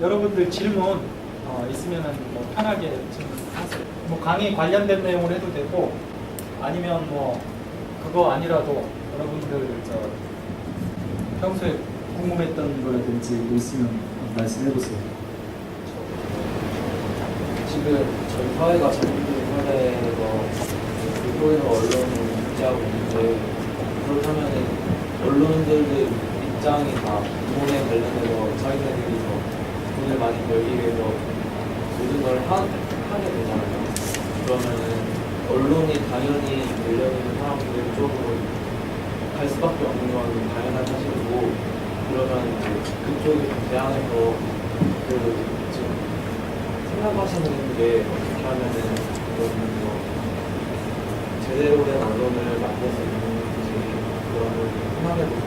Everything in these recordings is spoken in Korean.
여러분들 질문 있으면 뭐 편하게 질문하세요. 뭐 강의 관련된 내용을 해도 되고 아니면 뭐 그거 아니라도 여러분들 평소에 궁금했던 거라든지 뭐 있으면 말씀해 보세요. 지금 저희 사회가 자본주의 사회에서 불법에서 언론을 유지하고 있는데, 그렇다면 언론들의 입장이 다 돈에 관련해서 자기네들이 돈을 많이 벌기 위해서 모든 걸 하게 되잖아요. 그러면은 언론이 당연히 권력 있는 사람들 쪽으로 갈 수밖에 없는 건 당연한 사실이고, 그러면 그쪽에 대항해서 지금 생각하시는 게 어떻게 하면은 제대로 된 언론을 만들 수 있는지 그런 걸 생각해보고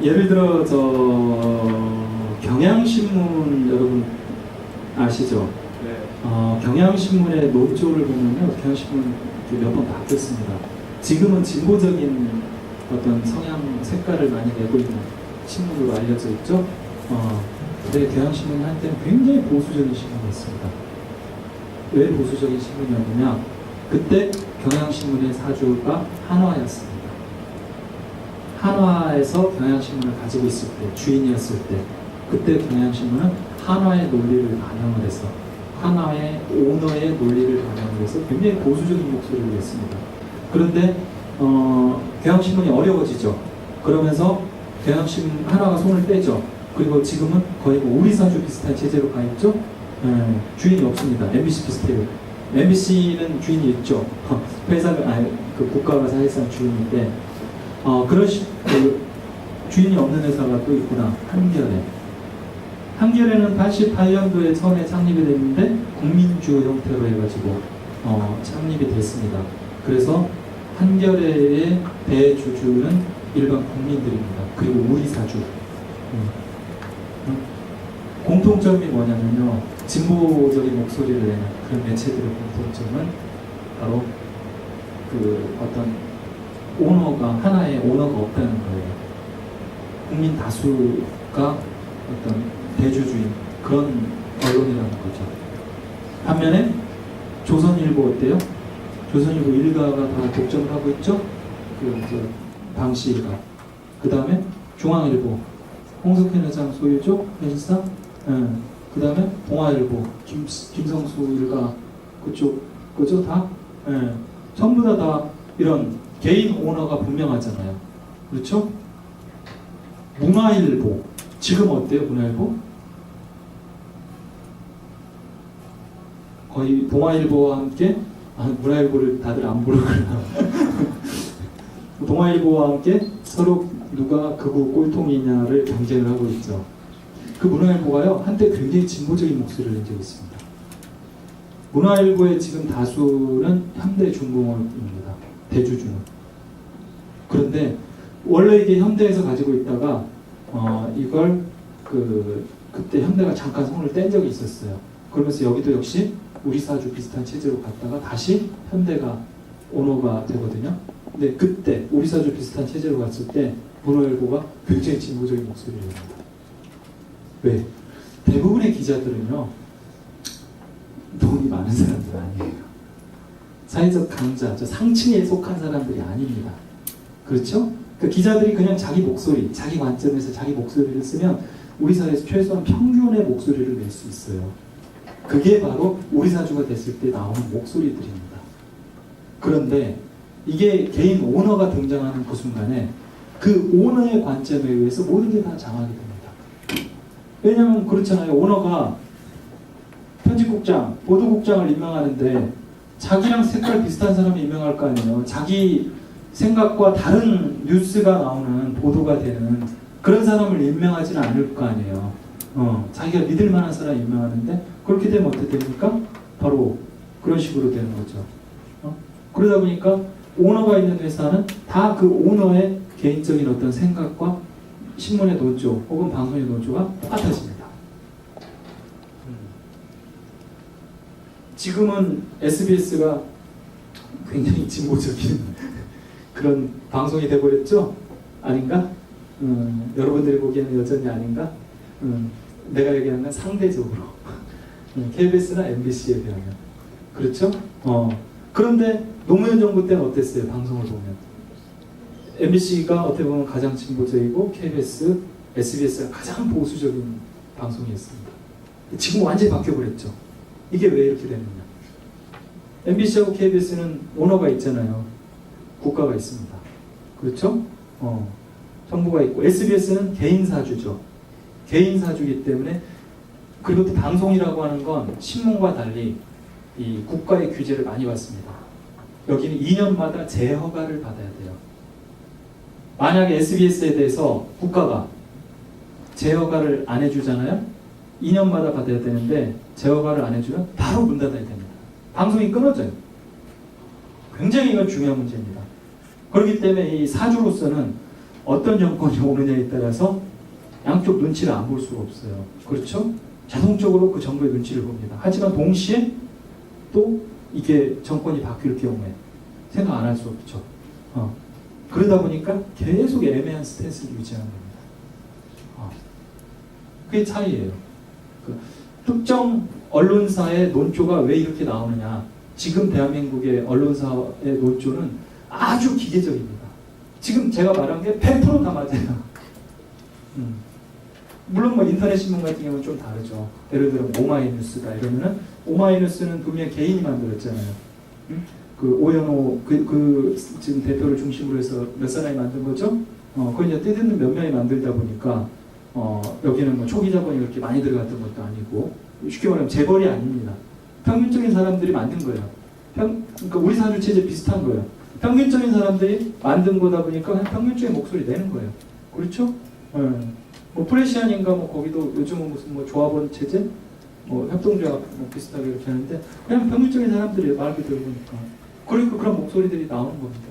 예를 들어 경향신문 여러분 아시죠? 네. 경향신문의 논조를 보면요, 경향신문 몇 번 바뀌었습니다. 지금은 진보적인 어떤 성향 색깔을 많이 내고 있는 신문으로 알려져 있죠. 근데 경향신문은 한때는 굉장히 보수적인 신문이었습니다. 왜 보수적인 신문이었느냐? 그때 경향신문의 사주가 한화였습니다. 한화에서 경향신문을 가지고 있을 때, 주인이었을 때, 그때 경향신문은 한화의 논리를 반영을 해서, 한화의 오너의 논리를 반영을 해서 굉장히 보수적인 목소리를 냈습니다. 그런데 경향신문이 어려워지죠. 그러면서 경향신문 한화가 손을 떼죠. 그리고 지금은 거의 뭐 우리사주 비슷한 체제로 가 있죠. 주인이 없습니다. MBC 비슷해요. MBC는 주인이 있죠. 회사가 그 국가가 사실상 주인인데 주인이 없는 회사가 또 있구나. 한겨레. 한겨레는 88년도에 처음에 창립이 됐는데 국민주 형태로 해가지고 창립이 됐습니다. 그래서 한겨레의 대주주는 일반 국민들입니다. 그리고 우리사주. 공통점이 뭐냐면요, 진보적인 목소리를 내는 그런 매체들의 공통점은 바로 그 어떤 오너가, 하나의 오너가 없다는 거예요. 국민 다수가 어떤 대주주인 그런 언론이라는 거죠. 반면에 조선일보 어때요? 조선일보 일가가 다 독점을 하고 있죠. 방시 일가. 그 다음에 중앙일보, 홍석현 회장 소유죠, 사실상. 그 다음에 동아일보, 김성수 일가 그쪽 그죠 다. 전부 다 이런 개인 오너가 분명하잖아요. 그렇죠? 문화일보 지금 어때요? 문화일보? 거의 동아일보와 함께 문화일보를 다들 안 부르구나. 동아일보와 함께 서로 누가 극우 꼴통이냐를 경쟁을 하고 있죠. 그 문화일보가요, 한때 굉장히 진보적인 목소리를 낸 적이 있습니다. 문화일보의 지금 다수는 현대중공업입니다. 대주주는. 그런데 원래 이게 현대에서 가지고 있다가 이걸 그때 현대가 잠깐 손을 뗀 적이 있었어요. 그러면서 여기도 역시 우리사주 비슷한 체제로 갔다가 다시 현대가 오너가 되거든요. 근데 그때 우리사주 비슷한 체제로 갔을 때 문화일보가 굉장히 진보적인 목소리를 냅니다. 왜? 대부분의 기자들은요, 돈이 많은 사람들 아니에요. 사회적 강자, 저 상층에 속한 사람들이 아닙니다. 그렇죠? 그 기자들이 그냥 자기 목소리, 자기 관점에서 자기 목소리를 쓰면 우리 사회에서 최소한 평균의 목소리를 낼 수 있어요. 그게 바로 우리 사주가 됐을 때 나오는 목소리들입니다. 그런데 이게 개인 오너가 등장하는 그 순간에 그 오너의 관점에 의해서 모든 게 다 장악이 됩니다. 왜냐하면 그렇잖아요. 오너가 편집국장, 보도국장을 임명하는데 자기랑 색깔 비슷한 사람이 임명할 거 아니에요. 자기 생각과 다른 뉴스가 나오는, 보도가 되는 그런 사람을 임명하지는 않을 거 아니에요. 자기가 믿을 만한 사람 임명하는데 그렇게 되면 어떻게 됩니까? 바로 그런 식으로 되는 거죠. 그러다 보니까 오너가 있는 회사는 다 그 오너의 개인적인 어떤 생각과 신문의 노조 혹은 방송의 노조가 똑같아집니다. 지금은 SBS가 굉장히 진보적인 그런 방송이 돼버렸죠? 아닌가? 여러분들이 보기에는 여전히 아닌가? 내가 얘기하는 건 상대적으로 KBS나 MBC에 비하면 그렇죠? 그런데 노무현 정부 때는 어땠어요? 방송을 보면 MBC가 어떻게 보면 가장 진보적이고 KBS, SBS가 가장 보수적인 방송이었습니다. 지금 완전히 바뀌어버렸죠. 이게 왜 이렇게 됐느냐? MBC하고 KBS는 오너가 있잖아요. 국가가 있습니다. 그렇죠? 정부가 있고 SBS는 개인 사주죠. 개인 사주이기 때문에 그리고 또 방송이라고 하는 건 신문과 달리 이 국가의 규제를 많이 받습니다. 여기는 2년마다 재허가를 받아야 돼요. 만약에 SBS에 대해서 국가가 재허가를 안 해주잖아요. 2년마다 받아야 되는데 재허가를 안 해주면 바로 문 닫아야 됩니다. 방송이 끊어져요. 굉장히 이건 중요한 문제입니다. 그렇기 때문에 이 사주로서는 어떤 정권이 오느냐에 따라서 양쪽 눈치를 안 볼 수가 없어요. 그렇죠? 자동적으로 그 정부의 눈치를 봅니다. 하지만 동시에 또 이게 정권이 바뀔 경우에 생각 안 할 수 없죠. 그러다 보니까 계속 애매한 스탠스를 유지하는 겁니다. 그게 차이예요. 그 특정 언론사의 논조가 왜 이렇게 나오느냐. 지금 대한민국의 언론사의 논조는 아주 기계적입니다. 지금 제가 말한 게 100% 다 맞아요. 물론 뭐 인터넷 신문 같은 경우는 좀 다르죠. 예를 들어 오마이뉴스다 이러면은 오마이뉴스는 분명히 개인이 만들었잖아요. 그 오연호 지금 대표를 중심으로 해서 몇 사람이 만든 거죠. 그걸 이제 뜻있는 몇 명이 만들다 보니까 여기는 뭐 초기 자본이 그렇게 많이 들어갔던 것도 아니고 쉽게 말하면 재벌이 아닙니다. 평균적인 사람들이 만든 거예요. 그러니까 우리 사주 체제 비슷한 거예요. 평균적인 사람들이 만든 거다 보니까 그냥 평균적인 목소리 내는 거예요. 그렇죠? 뭐 프레시안인가 뭐 거기도 요즘은 무슨 뭐 조합원 체제, 뭐 협동조합 뭐 비슷하게 이렇게 하는데 그냥 평균적인 사람들이 말 그대로 보니까 그러니까 그런 목소리들이 나오는 겁니다.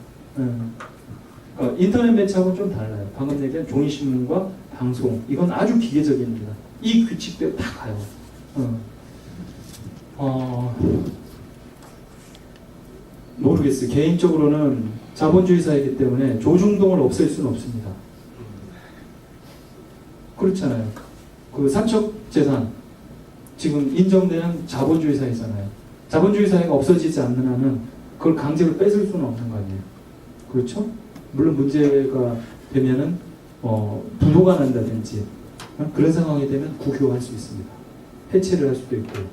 그러니까 인터넷 매체하고는 좀 달라요. 방금 얘기한 종이신문과 방송 이건 아주 기계적입니다. 이 규칙대로 다 가요. 모르겠어요. 개인적으로는 자본주의 사회이기 때문에 조중동을 없앨 수는 없습니다. 그렇잖아요. 그 사적 재산 지금 인정되는 자본주의 사회잖아요. 자본주의 사회가 없어지지 않는 한은 그걸 강제로 뺏을 수는 없는 거 아니에요. 그렇죠? 물론 문제가 되면은 부도가 난다든지 그런 상황이 되면 국유화할 수 있습니다. 해체를 할 수도 있고요.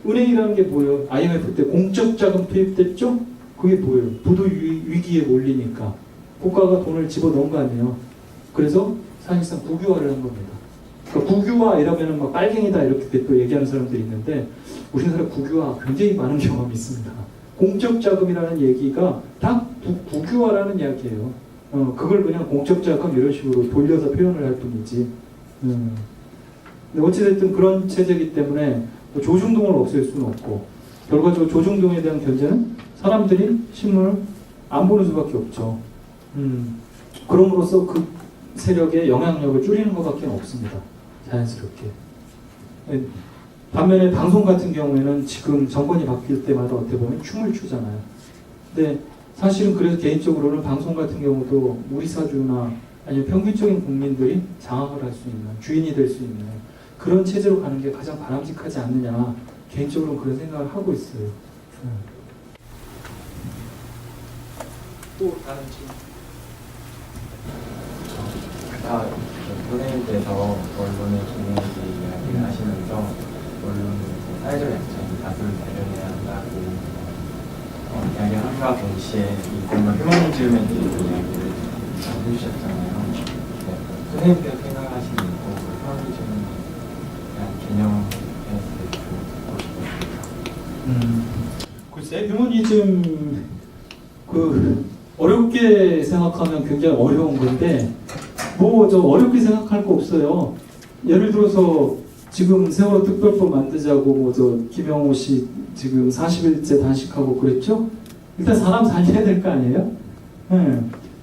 은행이라는 게 뭐예요? IMF 때 공적 자금 투입됐죠? 그게 뭐예요? 부도 위기에 몰리니까 국가가 돈을 집어넣은 거 아니에요. 그래서 사실상 국유화를 한 겁니다. 그러니까 국유화 이러면은 막 빨갱이다 이렇게 또 얘기하는 사람들이 있는데 우리나라 국유화 굉장히 많은 경험이 있습니다. 공적 자금이라는 얘기가 다 국유화라는 이야기예요. 그걸 그냥 공적 자금 이런 식으로 돌려서 표현을 할 뿐이지. 근데 어찌됐든 그런 체제이기 때문에 조중동을 없앨 수는 없고 결과적으로 조중동에 대한 견제는 사람들이 신문을 안 보는 수밖에 없죠. 그럼으로써 그 세력의 영향력을 줄이는 것밖에 없습니다. 자연스럽게. 반면에 방송 같은 경우에는 지금 정권이 바뀔 때마다 어떻게 보면 춤을 추잖아요. 근데 사실은 그래서 개인적으로는 방송 같은 경우도 우리 사주나 아니면 평균적인 국민들이 장악을 할 수 있는, 주인이 될 수 있는 그런 체제로 가는 게 가장 바람직하지 않느냐. 개인적으로는 그런 생각을 하고 있어요. 또 다른 질문? 아까 선생님께서 언론의 기능에서 이야기를 하시면서 언론은 사회적 약자인 다수를 배려해야 한다고 이야기함과 동시에 이것만 휴머니즘에 대해서 이야기를 해주셨잖아요. 선생님께서 생각하시는 휴머니즘에 대한 개념에 대해서 듣고 싶었습니다. 글쎄, 휴머니즘 어렵게 생각하면 굉장히 어려운 건데 뭐 저 어렵게 생각할 거 없어요. 예를 들어서 지금 세월호 특별법 만들자고 뭐 저 김영호 씨 지금 40일째 단식하고 그랬죠? 일단 사람 살려야 될 거 아니에요?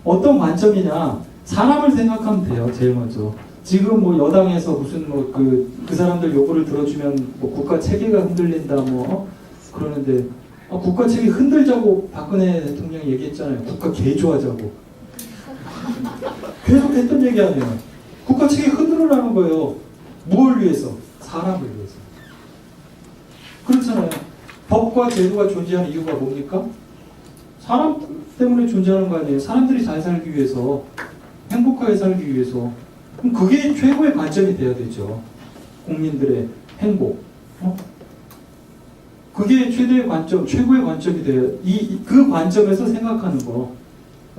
어떤 관점이냐? 사람을 생각하면 돼요. 제일 먼저 지금 뭐 여당에서 무슨 뭐 그 사람들 요구를 들어주면 뭐 국가 체계가 흔들린다 뭐 그러는데 국가 체계 흔들자고 박근혜 대통령이 얘기했잖아요. 국가 개조하자고. 계속 했던 얘기 아니에요. 국가 체계 흔들으라는 거예요. 뭘 위해서? 사람을 위해서. 그렇잖아요. 법과 제도가 존재하는 이유가 뭡니까? 사람 때문에 존재하는 거 아니에요. 사람들이 잘 살기 위해서, 행복하게 살기 위해서. 그럼 그게 최고의 관점이 돼야 되죠. 국민들의 행복. 그게 최대의 관점, 최고의 관점이 돼요. 그 관점에서 생각하는 거.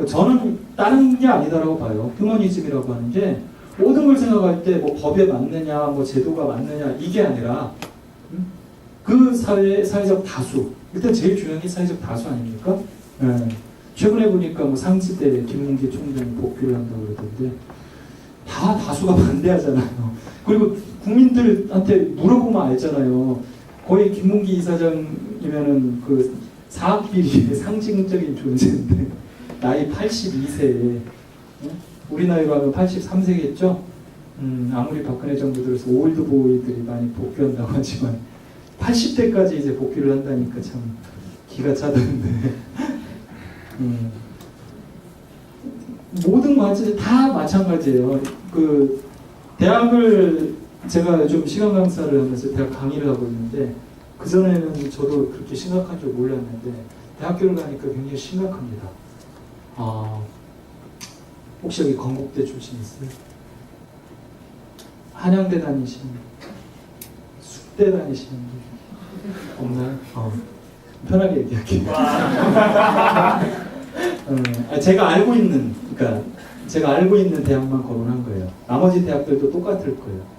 저는 다른 게 아니다라고 봐요. 휴머니즘이라고 하는 게 모든 걸 생각할 때 뭐 법에 맞느냐, 뭐 제도가 맞느냐 이게 아니라 그 사회적 다수. 일단 제일 중요한 게 사회적 다수 아닙니까? 네. 최근에 보니까 뭐 상지대 김문기 총장이 복귀를 한다고 그러던데 다 다수가 반대하잖아요. 그리고 국민들한테 물어보면 알잖아요. 거의 김문기 이사장이면은 그 사학비리의 상징적인 존재인데 나이 82세에 우리 나이로 하면 83세겠죠? 아무리 박근혜 정부 들어서 올드보이들이 많이 복귀한다고 하지만 80대까지 이제 복귀를 한다니까 참 기가 차던데 모든 관점이 다 마찬가지예요. 그 대학을 제가 요즘 시간 강사를 하면서 대학 강의를 하고 있는데 그 전에는 저도 그렇게 심각한 줄 몰랐는데 대학교를 가니까 굉장히 심각합니다. 혹시 여기 건국대 출신 있어요? 한양대 다니시는 숙대 다니시는 분 없나요? 편하게 얘기할게요. 제가 알고 있는, 그러니까 제가 알고 있는 대학만 거론한 거예요. 나머지 대학들도 똑같을 거예요.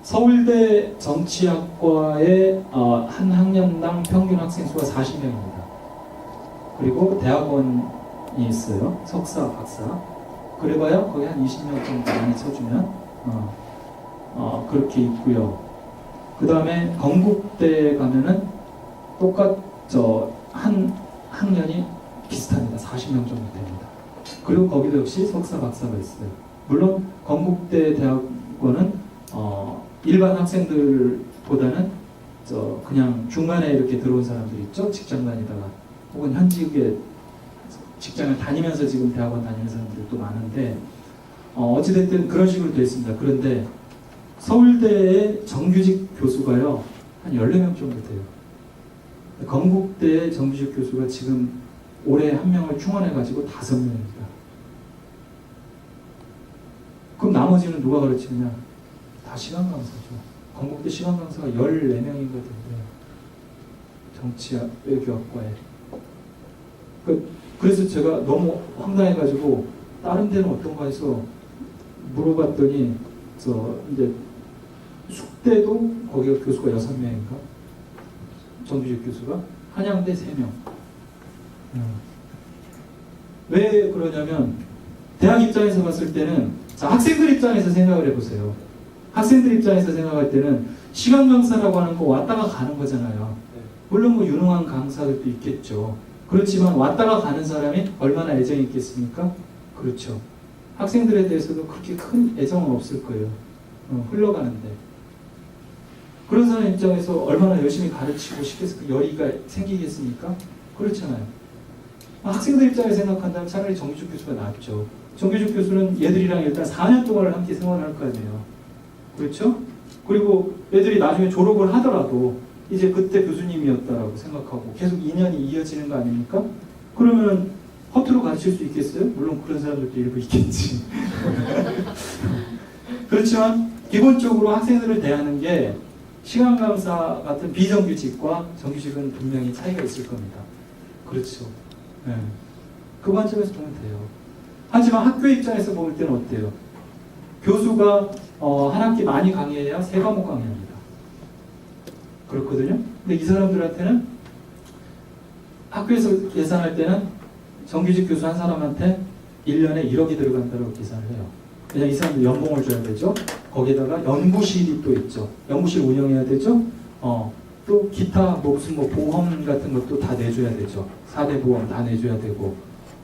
서울대 정치학과의 한 학년당 평균 학생 수가 40명입니다. 그리고 대학원이 있어요. 석사, 박사. 그래봐야 거기 한 20명 정도 많이 쳐주면 그렇게 있고요. 그 다음에 건국대 가면은 한 학년이 비슷합니다. 40명 정도 됩니다. 그리고 거기도 역시 석사, 박사가 있어요. 물론 건국대 대학원은 일반 학생들보다는 그냥 중간에 이렇게 들어온 사람들 있죠. 직장 다니다가 혹은 현직에 직장을 다니면서 지금 대학원 다니는 사람들도 많은데 어찌됐든 그런 식으로 되어 있습니다. 그런데 서울대의 정규직 교수가요 한 14명 정도 돼요. 건국대의 정규직 교수가 지금 올해 한 명을 충원해가지고 5명입니다. 그럼 나머지는 누가 가르치느냐? 다 시간 강사죠. 건국대 시간 강사가 14명인가 된대요. 정치학 외교학과에. 그래서 제가 너무 황당해가지고 다른 데는 어떤가 해서 물어봤더니 이제 숙대도 거기가 교수가 6명인가? 정규직 교수가 한양대 3명. 왜 그러냐면 대학 입장에서 봤을 때는 학생들 입장에서 생각을 해보세요. 학생들 입장에서 생각할 때는 시간 강사라고 하는 거 왔다가 가는 거잖아요. 물론 뭐 유능한 강사들도 있겠죠. 그렇지만 왔다가 가는 사람이 얼마나 애정이 있겠습니까? 그렇죠. 학생들에 대해서도 그렇게 큰 애정은 없을 거예요. 흘러가는데. 그런 사람 입장에서 얼마나 열심히 가르치고 싶겠습니까? 열의가 생기겠습니까? 그렇잖아요. 학생들 입장에 생각한다면 차라리 정규직 교수가 낫죠. 정규직 교수는 얘들이랑 일단 4년 동안을 함께 생활할 거 아니에요. 그렇죠? 그리고 애들이 나중에 졸업을 하더라도 이제 그때 교수님이었다라고 생각하고 계속 인연이 이어지는 거 아닙니까? 그러면 허투루 가르칠 수 있겠어요? 물론 그런 사람들도 일부 있겠지. 그렇지만 기본적으로 학생들을 대하는 게 시간 강사 같은 비정규직과 정규직은 분명히 차이가 있을 겁니다. 그렇죠. 네. 그 관점에서 보면 돼요. 하지만 학교 입장에서 볼 때는 어때요? 교수가 한 학기 많이 강의해야 3과목 강의합니다. 그렇거든요. 근데 이 사람들한테는 학교에서 계산할 때는 정규직 교수 한 사람한테 1년에 1억이 들어간다고 계산을 해요. 그냥 이 사람들 연봉을 줘야 되죠. 거기다가 연구실이 또 있죠. 연구실 운영해야 되죠. 또 기타 무슨 보험 같은 것도 다 내줘야 되죠. 4대 보험 다 내줘야 되고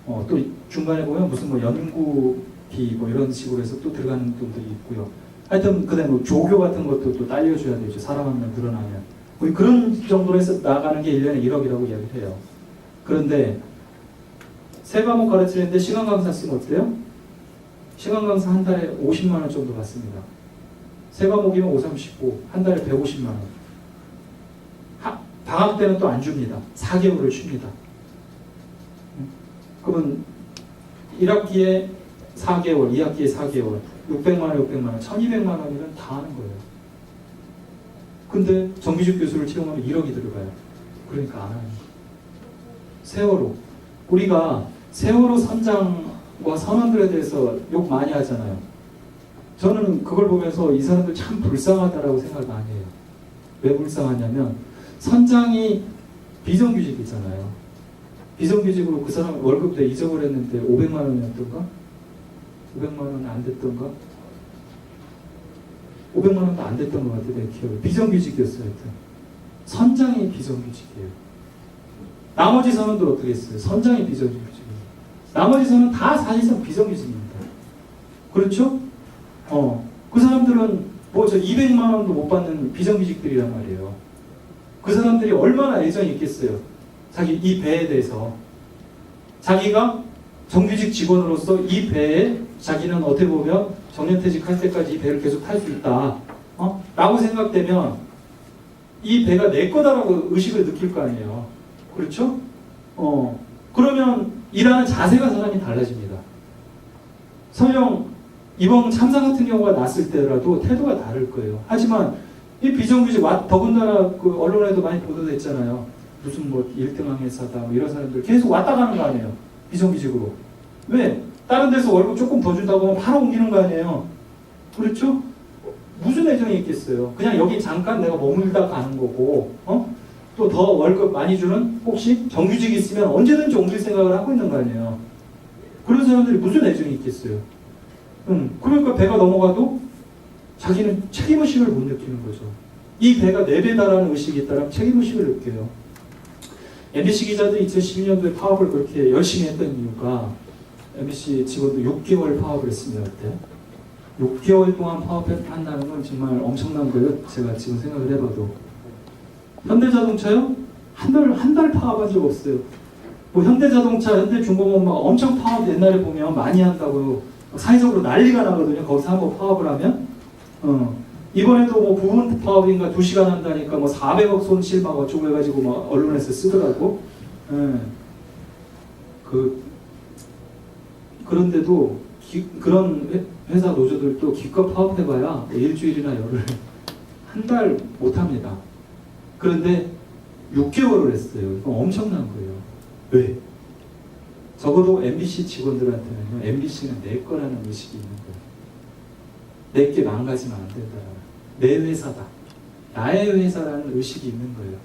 또 중간에 보면 무슨 연구 B 뭐 이런 식으로 해서 또 들어가는 분들이 있고요. 하여튼 그다음에 뭐 조교 같은 것도 또 딸려줘야 되죠. 사람 한 명 늘어나면. 뭐 그런 정도로 해서 나가는 게 1년에 1억이라고 이야기를 해요. 그런데 세 과목 가르치는데 시간 강사 쓰면 어때요? 시간 강사 한 달에 50만 원 정도 받습니다. 세 과목이면 5, 3, 19, 한 달에 150만 원. 방학 때는 또 안 줍니다. 4개월을 쉽니다. 그러면 1학기에 4개월, 2학기에 4개월, 600만 원, 600만 원, 1200만 원이면 다 하는 거예요. 근데 정규직 교수를 채용하면 1억이 들어가요. 그러니까 안 하는 거예요. 세월호. 우리가 세월호 선장과 선원들에 대해서 욕 많이 하잖아요. 저는 그걸 보면서 이 사람들 참 불쌍하다라고 생각을 많이 해요. 왜 불쌍하냐면 선장이 비정규직이잖아요. 비정규직으로 그 사람 월급 때 잊어버렸는데 500만 원이었던가? 500만 원은 안 됐던가? 500만 원도 안 됐던 것 같아요. 내 기억에. 비정규직이었어요. 하여튼. 선장이 비정규직이에요. 나머지 선원들 어떻게 했어요? 선장이 비정규직이에요. 나머지 선은 다 사실상 비정규직입니다. 그렇죠? 그 사람들은 뭐 저 200만 원도 못 받는 비정규직들이란 말이에요. 그 사람들이 얼마나 애정이 있겠어요. 자기 이 배에 대해서. 자기가 정규직 직원으로서 이 배에 자기는 어떻게 보면 정년퇴직할 때까지 이 배를 계속 탈 수 있다. 라고 생각되면 이 배가 내 거다라고 의식을 느낄 거 아니에요. 그렇죠? 그러면 일하는 자세가 사람이 달라집니다. 설령 이번 참사 같은 경우가 났을 때라도 태도가 다를 거예요. 하지만 이 비정규직, 더군다나 그 언론에도 많이 보도됐잖아요. 무슨 뭐 1등항 회사다, 뭐 이런 사람들 계속 왔다 가는 거 아니에요. 비정규직으로. 왜? 다른 데서 월급 조금 더 준다고 하면 바로 옮기는 거 아니에요. 그렇죠? 무슨 애정이 있겠어요. 그냥 여기 잠깐 내가 머물다 가는 거고, 또 더 월급 많이 주는 혹시 정규직 있으면 언제든지 옮길 생각을 하고 있는 거 아니에요. 그런 사람들이 무슨 애정이 있겠어요. 그러니까 배가 넘어가도 자기는 책임의식을 못 느끼는 거죠. 이 배가 내 배다라는 의식이 있다면 책임의식을 느껴요. MBC 기자들이 2012년도에 파업을 그렇게 열심히 했던 이유가 MBC 직원도 6개월 파업을 했습니다. 그때. 6개월 동안 파업한다는 건 정말 엄청난 거예요. 제가 지금 생각을 해봐도. 현대자동차요? 한 달 파업한 적 없어요. 뭐 현대자동차, 현대중공업 막 엄청 파업 옛날에 보면 많이 한다고 사회적으로 난리가 나거든요. 거기서 한번 파업을 하면. 이번에도 뭐 부분 파업인가 2시간 한다니까 뭐 400억 손실 막 어쩌고 해가지고 막 언론에서 쓰더라고. 그런데도 그런 회사 노조들도 기껏 파업해봐야 일주일이나 열흘, 한 달 못합니다. 그런데 6개월을 했어요. 이건 엄청난 거예요. 왜? 적어도 MBC 직원들한테는요, MBC는 내 거라는 의식이 있는 거예요. 내게 망가지면 안 된다. 내 회사다. 나의 회사라는 의식이 있는 거예요.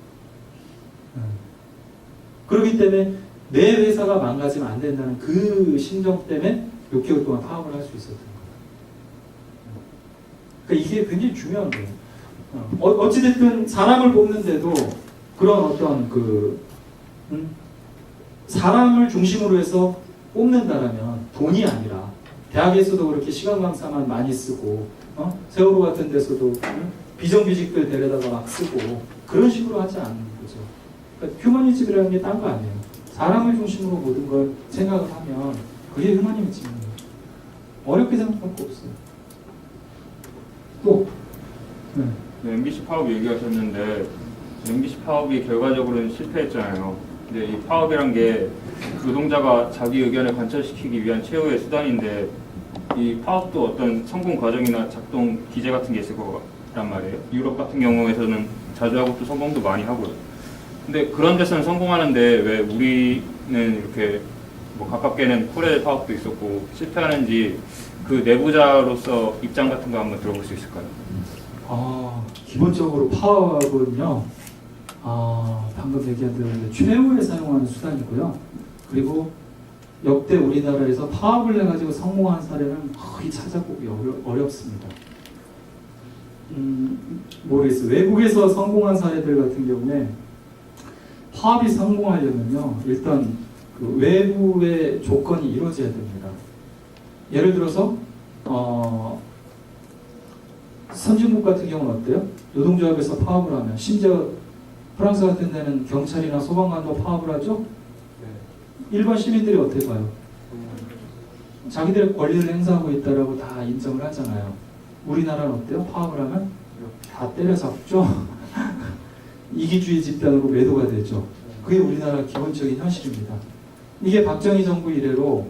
그렇기 때문에 내 회사가 망가지면 안 된다는 그 심정 때문에 6개월 동안 파업을 할 수 있었던 거예요. 그러니까 이게 굉장히 중요한 거예요. 어찌됐든 사람을 뽑는데도 그런 어떤 사람을 중심으로 해서 뽑는다라면 돈이 아니라 대학에서도 그렇게 시간 강사만 많이 쓰고 세월호 같은 데서도 비정규직들 데려다가 막 쓰고 그런 식으로 하지 않는 거죠. 그러니까 휴머니즘이라는 게 딴 거 아니에요. 사람을 중심으로 모든 걸 생각을 하면 그게 휴머니즘이에요. 어렵게 생각할 거 없어요. 또 네, MBC 파업 얘기하셨는데 MBC 파업이 결과적으로는 실패했잖아요. 근데 이 파업이란 게 노동자가 자기 의견을 관철시키기 위한 최후의 수단인데 이 파업도 어떤 성공 과정이나 작동 기제 같은 게 있을 거란 말이에요. 유럽 같은 경우에서는 자주 하고 또 성공도 많이 하고요. 근데 그런 데서는 성공하는데 왜 우리는 이렇게 뭐 가깝게는 코레 파업도 있었고 실패하는지 그 내부자로서 입장 같은 거 한번 들어볼 수 있을까요? 기본적으로 파업은요, 방금 얘기한 대로 최후에 사용하는 수단이고요. 그리고 역대 우리나라에서 파업을 해가지고 성공한 사례는 거의 찾아보기 어렵습니다. 모르겠어요. 외국에서 성공한 사례들 같은 경우에 파업이 성공하려면요, 일단 그 외부의 조건이 이루어져야 됩니다. 예를 들어서 선진국 같은 경우는 어때요? 노동조합에서 파업을 하면, 심지어 프랑스 같은 데는 경찰이나 소방관도 파업을 하죠? 일반 시민들이 어떻게 봐요? 자기들의 권리를 행사하고 있다라고 다 인정을 하잖아요. 우리나라는 어때요? 파업을 하면 다 때려잡죠? 이기주의 집단으로 매도가 되죠. 그게 우리나라 기본적인 현실입니다. 이게 박정희 정부 이래로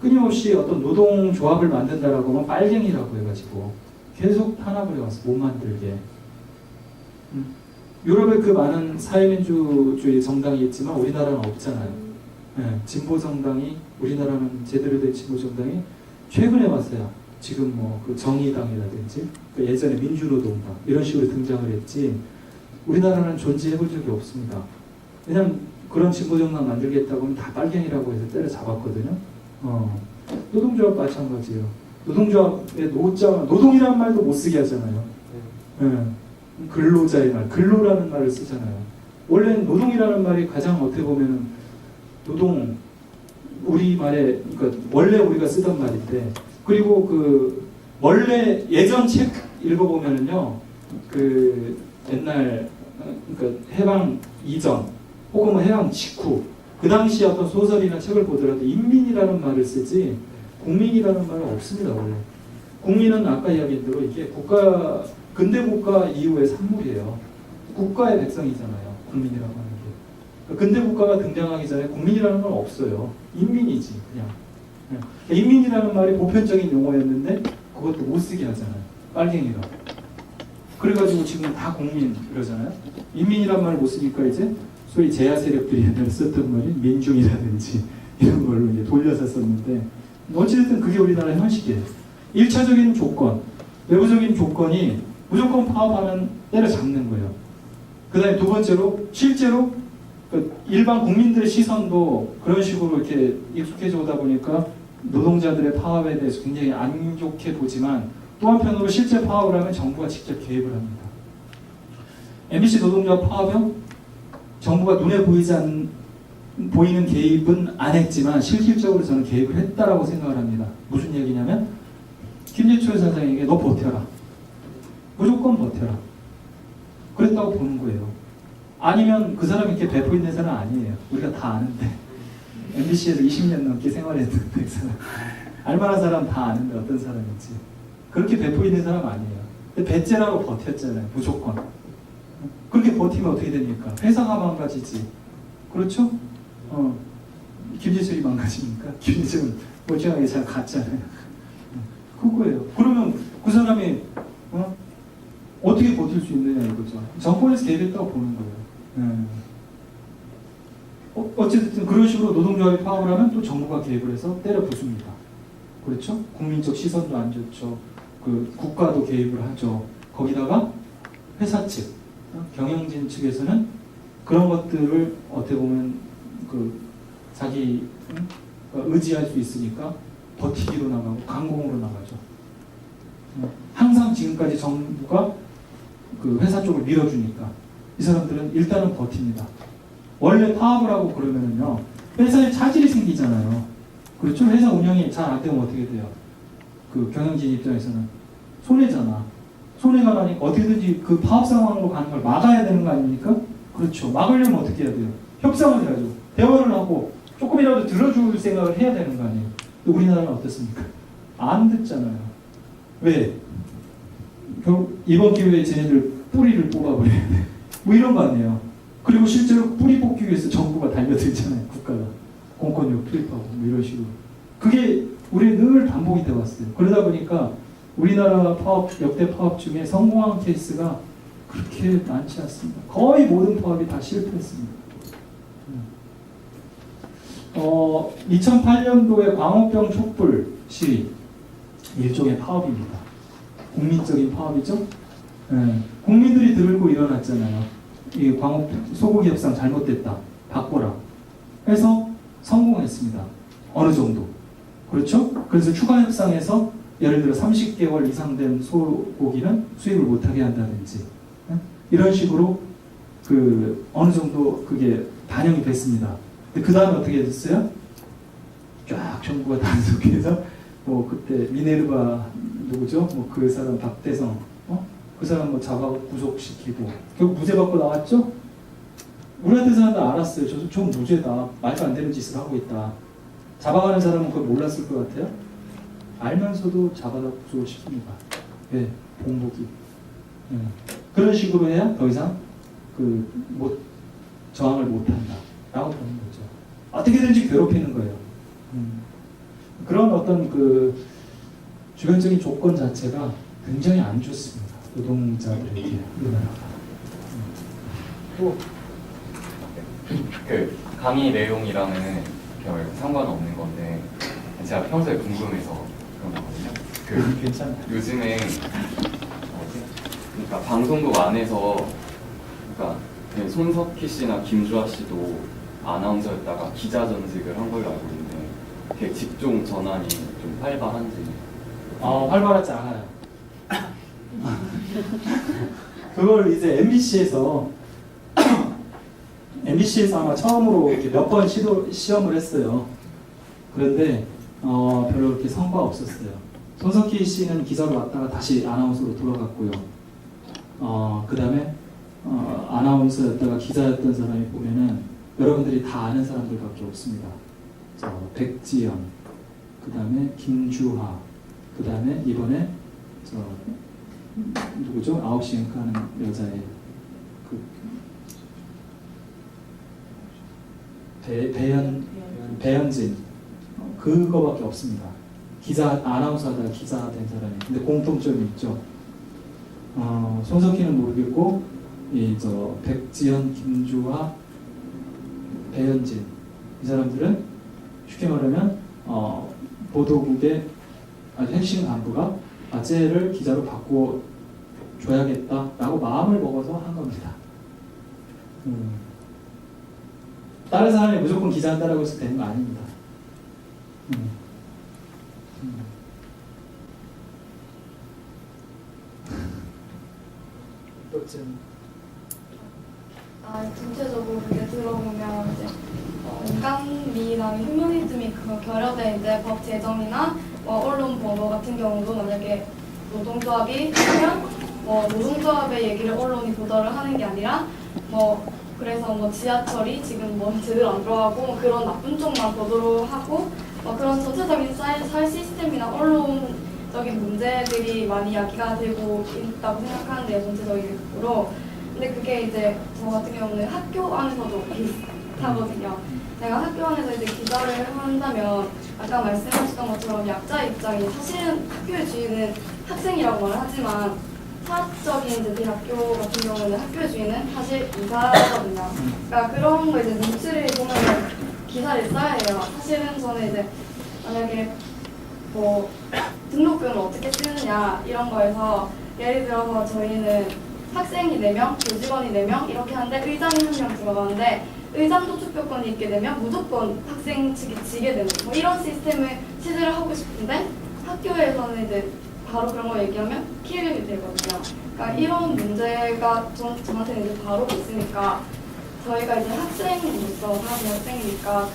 끊임없이 어떤 노동조합을 만든다라고 하면 빨갱이라고 해가지고 계속 탄압을 해왔어. 못 만들게. 유럽에 그 많은 사회민주주의 정당이 있지만 우리나라는 없잖아요. 진보 정당이, 우리나라는 제대로 된 진보 정당이 최근에 왔어요. 지금 뭐 그 정의당이라든지 그 예전에 민주노동당 이런 식으로 등장을 했지, 우리나라는 존재해 본 적이 없습니다. 왜냐면 그런 진보 정당 만들겠다고 하면 다 빨갱이라고 해서 때려잡았거든요. 노동조합 마찬가지예요. 노동조합의 노동이라는 말도 못 쓰게 하잖아요. 근로자의 말, 근로라는 말을 쓰잖아요. 원래는 노동이라는 말이 가장 어떻게 보면은 우리말에, 그러니까 원래 우리가 쓰던 말인데, 그리고 그 원래 예전 책 읽어보면은요, 그 옛날, 그러니까 해방 이전 혹은 뭐 해방 직후 그 당시 어떤 소설이나 책을 보더라도 인민이라는 말을 쓰지 국민이라는 말은 없습니다. 원래 국민은 아까 이야기한 대로 이게 근대 국가 이후의 산물이에요. 국가의 백성이잖아요. 국민이라고 하는 게. 근대 국가가 등장하기 전에 국민이라는 건 없어요. 인민이지 그냥. 인민이라는 말이 보편적인 용어였는데 그것도 못 쓰게 하잖아요. 빨갱이가. 그래가지고 지금 다 국민 그러잖아요. 인민이란 말을 못 쓰니까 이제 소위 제야 세력들이 옛날에 썼던 말이 민중이라든지 이런 걸로 이제 돌려서 썼는데, 어찌됐든 그게 우리나라의 현실이에요. 1차적인 조건, 외부적인 조건이 무조건 파업하면 때려잡는 거예요. 그 다음에 두 번째로 실제로 일반 국민들의 시선도 그런 식으로 이렇게 익숙해져 오다 보니까 노동자들의 파업에 대해서 굉장히 안 좋게 보지만, 또 한편으로 실제 파업을 하면 정부가 직접 개입을 합니다. MBC 노동자 파업은 정부가 눈에 보이는 개입은 안 했지만 실질적으로 저는 개입을 했다라고 생각을 합니다. 무슨 얘기냐면 김재철 사장에게 너 버텨라. 무조건 버텨라. 그랬다고 보는 거예요. 아니면 그 사람이 이렇게 배포 있는 사람 아니에요. 우리가 다 아는데. MBC에서 20년 넘게 생활했던 그 사람. 알만한 사람 다 아는데 어떤 사람인지. 그렇게 배포 있는 사람 아니에요. 근데 배째라고 버텼잖아요. 무조건. 그렇게 버티면 어떻게 됩니까? 회사가 망가지지. 그렇죠? 김재철이 망가지니까. 김재철은 멀쩡하게 잘 갔잖아요. 그거예요. 그러면 그 사람이 어떻게 버틸 수 있느냐 이거죠. 정권에서 개입했다고 보는 거예요. 어쨌든 그런 식으로 노동조합이 파업을 하면 또 정부가 개입을 해서 때려 부숩니다. 그렇죠? 국민적 시선도 안 좋죠. 그 국가도 개입을 하죠. 거기다가 회사 측, 경영진 측에서는 그런 것들을 어떻게 보면 그 자기 의지할 수 있으니까 버티기로 나가고 강공으로 나가죠. 항상 지금까지 정부가 그 회사 쪽을 밀어주니까 이 사람들은 일단은 버팁니다. 원래 파업을 하고 그러면은요, 회사에 차질이 생기잖아요. 그렇죠? 회사 운영이 잘 안 되면 어떻게 돼요? 그 경영진 입장에서는 손해잖아. 손해가 나니까 어떻게든지 그 파업 상황으로 가는 걸 막아야 되는 거 아닙니까? 그렇죠. 막으려면 어떻게 해야 돼요? 협상을 해야죠. 대화를 하고 조금이라도 들어줄 생각을 해야 되는 거 아니에요? 근데 우리나라는 어떻습니까? 안 듣잖아요. 왜? 결국 이번 기회에 쟤네들 뿌리를 뽑아버려야 돼. 뭐 이런 거 아니에요. 그리고 실제로 뿌리 뽑기 위해서 정부가 달려들잖아요. 국가가. 공권력 투입하고 뭐 이런 식으로. 그게 우리 늘 반복이 되어 왔어요. 그러다 보니까 우리나라 파업, 역대 파업 중에 성공한 케이스가 그렇게 많지 않습니다. 거의 모든 파업이 다 실패했습니다. 2008년도에 광우병 촛불 시위, 일종의 파업입니다. 국민적인 파업이죠. 국민들이 들고 일어났잖아요. 이 소고기 협상 잘못됐다, 바꿔라 해서 성공했습니다. 어느 정도. 그렇죠? 그래서 추가 협상에서 예를 들어 30개월 이상 된 소고기는 수입을 못하게 한다든지 이런 식으로 그 어느 정도 그게 반영이 됐습니다. 근데 그 다음에 어떻게 됐어요? 쫙 정부가 단속해서 뭐 그때 미네르바 누구죠? 뭐 그 사람 박대성, 그 사람 뭐 잡아 구속시키고 결국 무죄 받고 나왔죠? 우리한테 사람들 알았어요. 저 무죄다. 말도 안 되는 짓을 하고 있다. 잡아가는 사람은 그걸 몰랐을 것 같아요. 알면서도 잡아다 구속을 시킵니다. 왜? 공복이. 그런 식으로 해야 더 이상 저항을 못한다 라고 보는 거죠. 어떻게든지 괴롭히는 거예요. 그런 어떤 주변적인 조건 자체가 굉장히 안 좋습니다. 노동자들에게 우리나라가. 그 강의 내용이랑은 별 상관없는 건데 제가 평소에 궁금해서 그런 거거든요. 괜찮아요. 요즘에 그러니까 방송국 안에서 그러니까 그 손석희 씨나 김주아 씨도 아나운서였다가 기자 전직을 한 걸로 알고 있는데 되게 직종 전환이 좀 활발한지. 활발하지 않아요. 그걸 이제 MBC에서 아마 처음으로 이렇게 몇 번 시험을 했어요. 그런데 별로 그렇게 성과가 없었어요. 손석희 씨는 기자로 왔다가 다시 아나운서로 돌아갔고요. 그 다음에 아나운서였다가 기자였던 사람이 보면은 여러분들이 다 아는 사람들밖에 없습니다. 백지연, 그 다음에 김주하, 그 다음에 이번에 누구죠? 9시 앵커하는 여자의 배현진, 그거밖에 없습니다. 아나운서 하다가 기자 된 사람이. 근데 공통점이 있죠. 손석희는 모르겠고, 백지연, 김주하, 배현진, 이 사람들은 쉽게 말하면 보도국의 아주 핵심 간부가 쟤를 기자로 바꿔줘야겠다라고 마음을 먹어서 한 겁니다. 다른 사람이 무조건 기자한다라고 해서 되는 거 아닙니다. 전체적으로 이제 들어보면 이제 인간미나 휴머니즘이 결여된 이제 법 제정이나 언론 보도 같은 경우도 만약에 노동조합이 하면 노동조합의 얘기를 언론이 보도를 하는 게 아니라 그래서 지하철이 지금 제대로 안 들어가고 그런 나쁜 쪽만 보도를 하고 그런 전체적인 사회 시스템이나 언론적인 문제들이 많이 야기가 되고 있다고 생각하는데요, 전체적으로. 근데 그게 이제 저 같은 경우는 학교 안에서도 비슷하거든요. 내가 학교 안에서 이제 기자를 한다면 아까 말씀하셨던 것처럼 약자 입장이 사실은 학교의 주인은 학생이라고 말을 하지만 사학적인 이제 대학교 같은 경우는 학교의 주인은 사실 이사거든요. 그러니까 그런 거 이제 눈치를 보면 기사를 써야 해요. 사실은 저는 이제 만약에 등록금을 어떻게 쓰느냐 이런 거에서 예를 들어서 저희는 학생이 4명, 교직원이 4명 이렇게 하는데 의장이 1명 들어가는데 의장도 투표권이 있게 되면 무조건 학생 측이 지게 되는 이런 시스템을 시도를 하고 싶은데 학교에서는 이제 바로 그런 거 얘기하면 키움이 되거든요. 그러니까 이런 문제가 저한테는 이제 바로 있으니까 저희가 이제 학생으로서 사실 학생이니까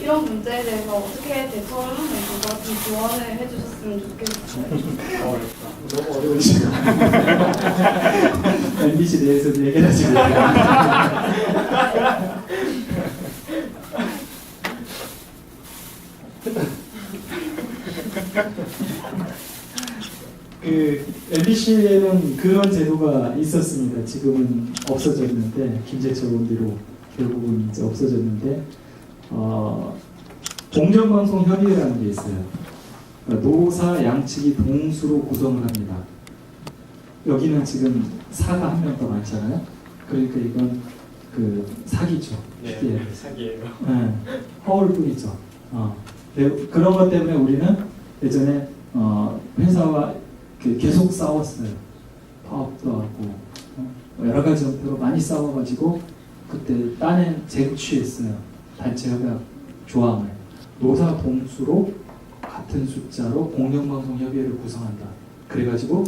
이런 문제에 대해서 어떻게 대처를 하면 좋을 것 같은 조언을 해주셨으면 좋겠어요. 어렵다. 너무 어려우시죠. MBC 내에서 얘기를 하시고 MBC에는 그런 제도가 있었습니다. 지금은 없어졌는데 김재철 원대로 결국은 이제 없어졌는데 공정방송협의회라는 게 있어요. 노사 양측이 동수로 구성을 합니다. 여기는 지금 사가 한 명 더 많잖아요. 그러니까 이건 사기죠. 네, 사기예요. 네, 허울뿐이죠. 그런 것 때문에 우리는 예전에 회사와 계속 싸웠어요. 파업도 하고 여러 가지 형태로 많이 싸워가지고 그때 쟁취했어요. 단체 협약 조항을 노사 동수로 같은 숫자로 공영방송 협의회를 구성한다. 그래가지고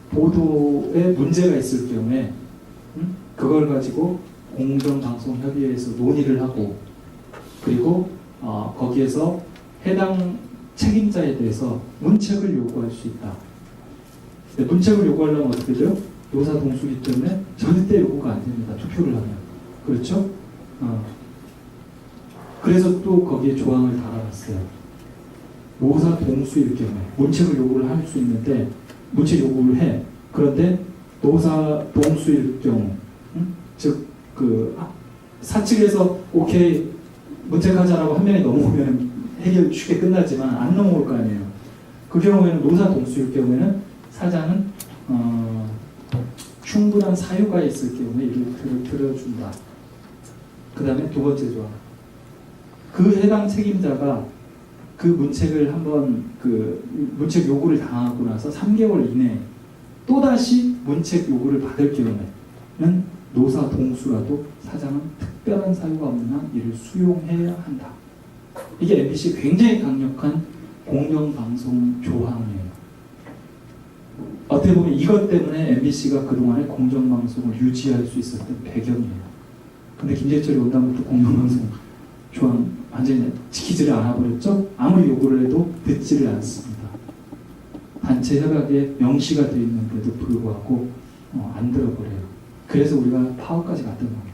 보도에 문제가 있을 경우에 그걸 가지고 공정방송 협의회에서 논의를 하고 그리고 거기에서 해당 책임자에 대해서 문책을 요구할 수 있다. 문책을 요구하려면 어떻게 돼요? 노사 동수기 때문에 절대 요구가 안 됩니다. 투표를 하면. 그렇죠? 그래서 또 거기에 조항을 달아놨어요. 노사 동수일 경우에 문책을 요구를 할 수 있는데 문책 요구를 해. 그런데 노사 동수일 경우, 즉 그 사측에서 오케이 문책하자라고 한 명이 넘어오면 해결 쉽게 끝나지만 안 넘어올 거 아니에요. 그 경우에는 노사 동수일 경우에는 사장은 충분한 사유가 있을 경우에 이를 들어준다. 그 다음에 두 번째 조항. 그 해당 책임자가 그 문책을 한번 그 문책 요구를 당하고 나서 3개월 이내에 또다시 문책 요구를 받을 경우에는 노사 동수라도 사장은 특별한 사유가 없는 한 이를 수용해야 한다. 이게 MBC 굉장히 강력한 공영방송 조항이에요. 어떻게 보면 이것 때문에 MBC가 그동안에 공정방송을 유지할 수 있었던 배경이에요. 근데 김재철이 온 다음부터 공영방송 조항 완전히 지키지를 않아버렸죠. 아무리 요구를 해도 듣지를 않습니다. 단체 협약에 명시가 되어 있는데도 불구하고 안 들어버려요. 그래서 우리가 파업까지 갔던 겁니다.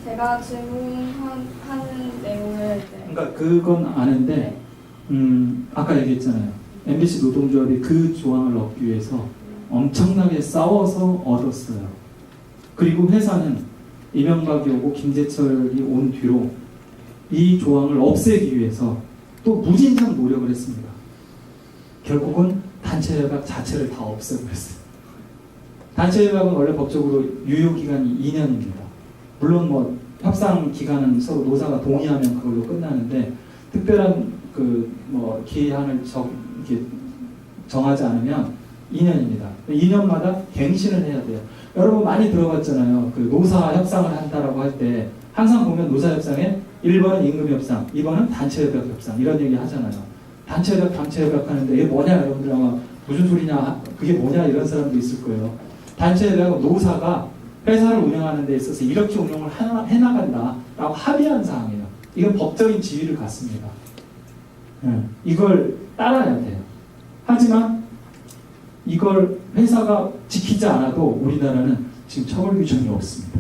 제가 질문하는 내용을 이제 그러니까 그건 아는데 아까 얘기했잖아요. MBC 노동조합이 그 조항을 얻기 위해서 엄청나게 싸워서 얻었어요. 그리고 회사는 이명박이 오고 김재철이 온 뒤로 이 조항을 없애기 위해서 또 무진장 노력을 했습니다. 결국은 단체협약 자체를 다 없애버렸어요. 단체협약은 원래 법적으로 유효기간이 2년입니다. 물론 뭐 협상 기간은 서로 노사가 동의하면 그걸로 끝나는데 특별한 그 뭐 기한을 이렇게 정하지 않으면 2년입니다. 2년마다 갱신을 해야 돼요. 여러분 많이 들어봤잖아요. 그 노사 협상을 한다라고 할 때 항상 보면 노사 협상에 1번은 임금 협상, 2번은 단체 협약 협상 이런 얘기 하잖아요. 단체 협약, 단체 협약 하는데 이게 뭐냐 여러분들 아마 무슨 소리냐 그게 뭐냐 이런 사람도 있을 거예요. 단체 협약은 노사가 회사를 운영하는 데 있어서 이렇게 운영을 해나간다라고 합의한 사항이에요. 이건 법적인 지위를 갖습니다. 이걸 따라야 돼요. 하지만 이걸 회사가 지키지 않아도 우리나라는 지금 처벌 규정이 없습니다.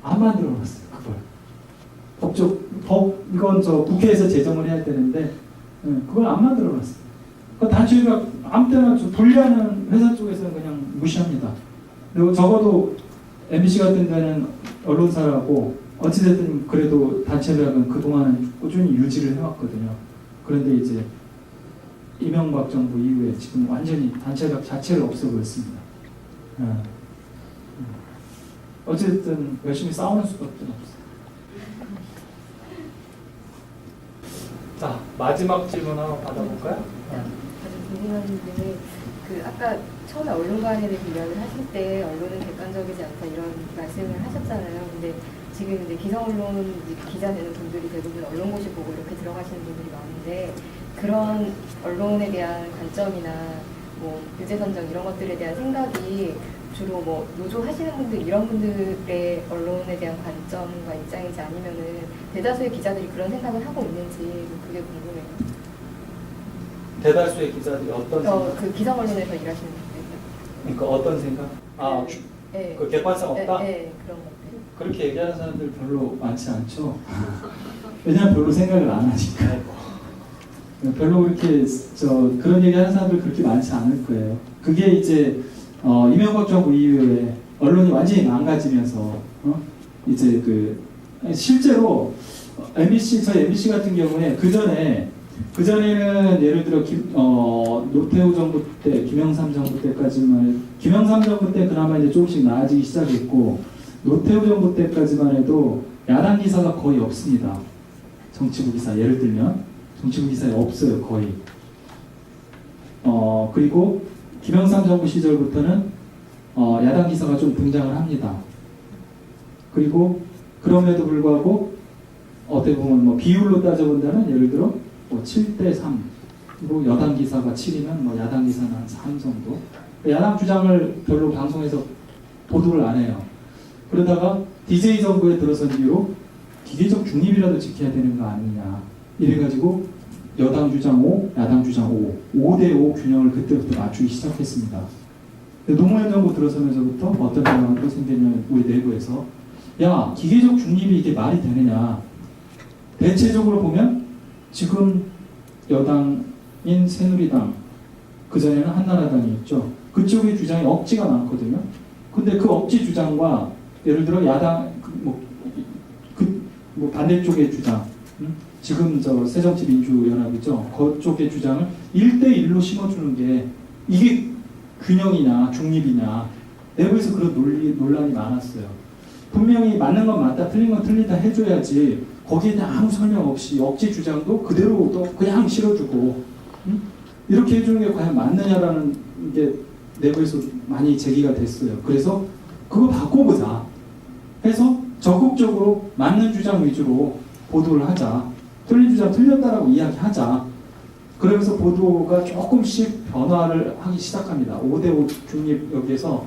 안 만들어놨어요. 그걸 이건 저 국회에서 제정을 해야 되는데 그걸 안 만들어놨어요. 그러니까 단체가 아무 때나 불리하는 회사 쪽에서는 그냥 무시합니다. 그리고 적어도 MBC 같은 데는 언론사라고 어찌됐든 그래도 단체협약은 그동안은 꾸준히 유지를 해왔거든요. 그런데 이제 이명박 정부 이후에 지금 완전히 단체협약 자체를 없애버렸습니다. 어쨌든 열심히 싸우는 수밖에 없어요. 자, 마지막 질문 한번 받아볼까요? 아주 궁금한 게 아까 처음에 언론관에 대해서 이야기를 하실 때 언론은 객관적이지 않다 이런 말씀을 하셨잖아요. 근데 지금 이제 기성 언론 기자 되는 분들이 대부분 언론고시 보고 이렇게 들어가시는 분들이 많은데 그런 언론에 대한 관점이나 뭐 유죄 선정 이런 것들에 대한 생각이 주로 뭐 노조 하시는 분들 이런 분들의 언론에 대한 관점과 입장이지 아니면은 대다수의 기자들이 그런 생각을 하고 있는지 그게 궁금해요. 대다수의 기자들이 어떤 생각? 그 기성 언론에서 일하시는 분들. 그러니까 어떤 생각? 네. 그 객관성 없다? 네, 그런 것들. 그렇게 얘기하는 사람들 별로 많지 않죠. 왜냐면 별로 생각을 안 하니까. 별로 그렇게 그런 얘기하는 사람들 그렇게 많지 않을 거예요. 그게 이제 이명박 정부 이후에 언론이 완전히 망가지면서 이제 실제로 저희 MBC 같은 경우에 그전에는 예를 들어 노태우 정부 때, 김영삼 정부 때까지만 김영삼 정부 때 그나마 이제 조금씩 나아지기 시작했고 노태우 정부 때까지만 해도 야당 기사가 거의 없습니다. 정치부 기사 예를 들면 정치부 기사에 없어요 거의. 그리고 김영삼 정부 시절부터는 야당 기사가 좀 등장을 합니다. 그리고 그럼에도 불구하고 어떻게 보면 뭐 비율로 따져본다면 예를 들어 뭐 7대3 그리고 여당 기사가 7이면 뭐 야당 기사는 한 3 정도. 야당 주장을 별로 방송에서 보도를 안 해요. 그러다가 DJ 정부에 들어선 뒤로 기계적 중립이라도 지켜야 되는 거 아니냐. 이래가지고 여당 주장 5, 야당 주장 5, 5대5 균형을 그때부터 맞추기 시작했습니다. 노무현 정부 들어서면서부터 어떤 상황이 생기냐면 우리 내부에서 야, 기계적 중립이 이게 말이 되느냐. 대체적으로 보면 지금 여당인 새누리당, 그전에는 한나라당이 있죠. 그쪽의 주장이 억지가 많거든요. 근데 그 억지 주장과 예를 들어 야당, 반대쪽의 주장, 지금 저 새정치민주연합이죠. 그쪽의 주장을 1대1로 심어주는 게 이게 균형이냐 중립이냐 내부에서 그런 논란이 많았어요. 분명히 맞는 건 맞다 틀린 건 틀리다 해줘야지 거기에 대한 아무 설명 없이 억지 주장도 그대로 또 그냥 실어주고 이렇게 해주는 게 과연 맞느냐라는 게 내부에서 많이 제기가 됐어요. 그래서 그거 바꿔보자 해서 적극적으로 맞는 주장 위주로 보도를 하자. 틀린 주장 틀렸다라고 이야기하자. 그러면서 보도가 조금씩 변화를 하기 시작합니다. 5대5 중립 여기에서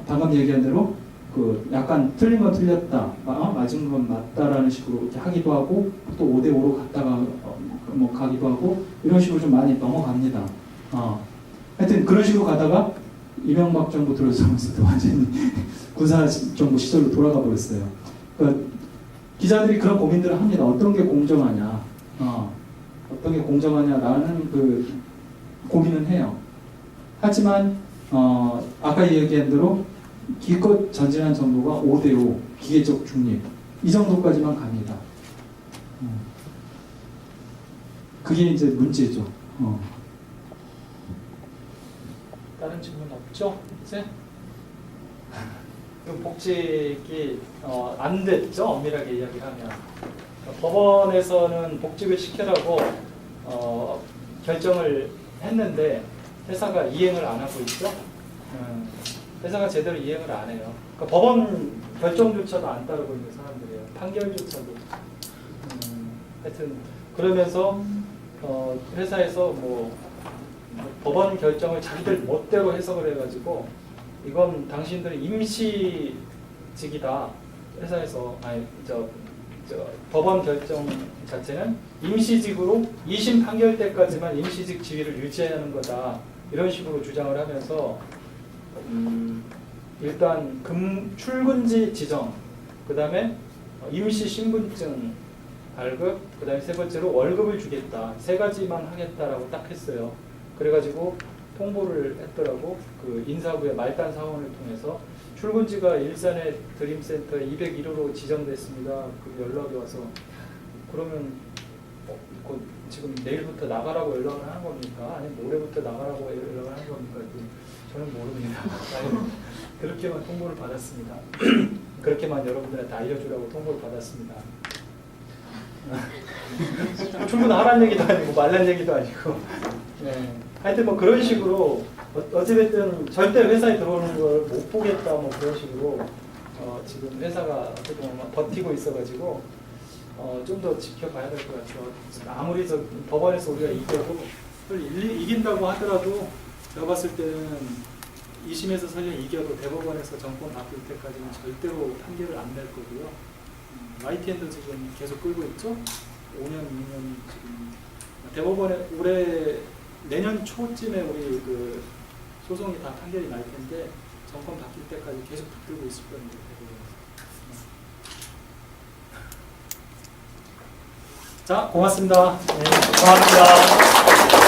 방금 얘기한 대로 그 약간 틀린 건 틀렸다, 맞은 건 맞다라는 식으로 이렇게 하기도 하고 또 5대5로 갔다가 가기도 하고 이런 식으로 좀 많이 넘어갑니다. 하여튼 그런 식으로 가다가 이명박 정부 들어서면서도 완전히 군사 정부 시절로 돌아가 버렸어요. 그러니까 기자들이 그런 고민들을 합니다. 어떤 게 공정하냐, 어떤 게 공정하냐라는 그 고민은 해요. 하지만 아까 얘기한 대로 기껏 전진한 정도가 5대5 기계적 중립 이 정도까지만 갑니다. 그게 이제 문제죠. 다른 질문 없죠? 이제 그 복직이 안 됐죠? 엄밀하게 이야기를 하면 법원에서는 복직을 시키라고 결정을 했는데 회사가 이행을 안 하고 있죠. 회사가 제대로 이행을 안 해요. 그러니까 법원 결정조차도 안 따르고 있는 사람들이에요. 판결조차도. 하여튼 그러면서 회사에서 법원 결정을 자기들 멋대로 해석을 해가지고 이건 당신들의 임시직이다. 회사에서 법원 결정 자체는 임시직으로 2심 판결 때까지만 임시직 지위를 유지하는 거다. 이런 식으로 주장을 하면서 일단 출근지 지정, 그 다음에 임시 신분증 발급, 그 다음에 세 번째로 월급을 주겠다. 세 가지만 하겠다라고 딱 했어요. 그래가지고 통보를 했더라고. 그 인사부의 말단 사원을 통해서 출근지가 일산의 드림센터 201호로 지정됐습니다. 그 연락이 와서 그러면 지금 내일부터 나가라고 연락을 하는 겁니까? 아니면 모레부터 나가라고 연락을 하는 겁니까? 저는 모릅니다. 그렇게만 통보를 받았습니다. 그렇게만 여러분들한테 알려주라고 통보를 받았습니다. 출근하라는 얘기도 아니고 말란 얘기도 아니고. 네. 하여튼 그런 식으로 어찌됐든 절대 회사에 들어오는 걸 못 보겠다 그런 식으로 지금 회사가 어떻게 보면 버티고 있어가지고 좀 더 지켜봐야 될 것 같아요. 아무리 법원에서 우리가 이겨도 이긴다고 하더라도 제가 봤을 때는 2심에서 설령 이겨도 대법원에서 정권 바뀔 때까지는 절대로 판결을 안 낼 거고요. YTN도 지금 계속 끌고 있죠. 5년, 6년 지금 대법원에 내년 초쯤에 우리 그 소송이 다 판결이 날 텐데 정권 바뀔 때까지 계속 붙들고 있을 겁니다. 자, 고맙습니다. 네, 고맙습니다.